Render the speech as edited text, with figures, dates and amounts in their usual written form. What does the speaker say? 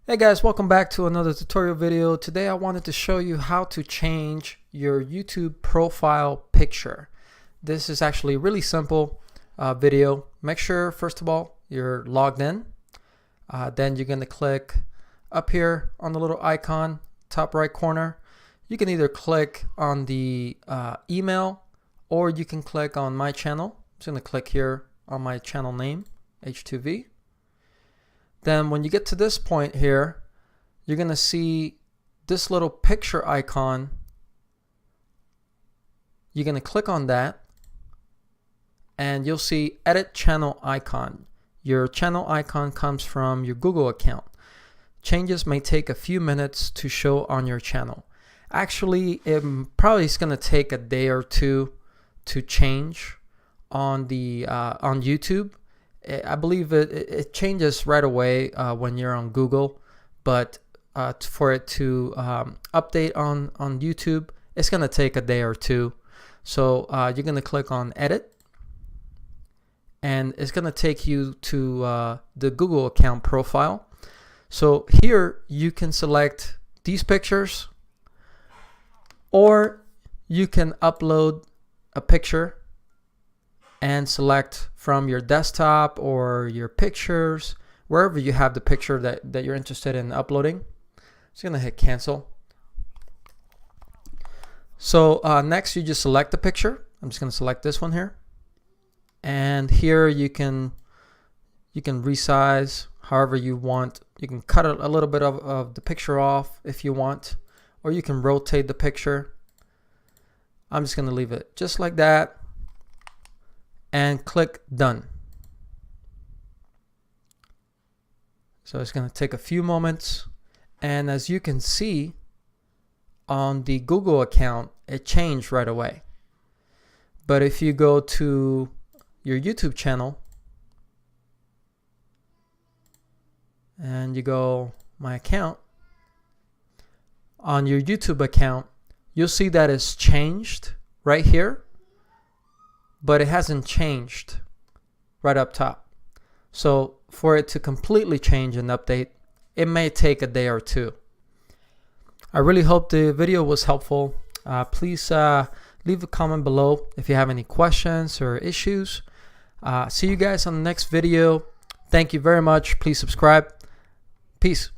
Hey guys, welcome back to another tutorial video. Today I wanted to show you how to change your YouTube profile picture. This is actually a really simple video. Make sure first of all you're logged in. Then you're going to click up here on the little icon, top right corner. You can either click on the email or you can click on my channel. I'm just going to click here on my channel name, H2V. Then when you get to this point here, you're going to see this little picture icon. You're going to click on that and you'll see edit channel icon. Your channel icon comes from your Google account. Changes may take a few minutes to show on your channel. Actually, it probably is going to take a day or two to change on the on YouTube. I believe it changes right away when you're on Google, but for it to update on YouTube, it's going to take a day or two. So you're going to click on edit and it's going to take you to the Google account profile. So here you can select these pictures, or you can upload a picture and select from your desktop or your pictures, wherever you have the picture that you're interested in uploading. Just gonna hit cancel. So next you just select the picture. I'm just gonna select this one here. And here you can resize however you want. You can cut a little bit of the picture off if you want, or you can rotate the picture. I'm just gonna leave it just like that and click done. So it's going to take a few moments, and as you can see on the Google account, it changed right away. But if you go to your YouTube channel and you go my account, on your YouTube account, you'll see that it's changed right here, but it hasn't changed right up top. So for it to completely change and update, it may take a day or two. I really hope the video was helpful. Please leave a comment below if you have any questions or issues. See you guys on the next video. Thank you very much. Please subscribe. Peace.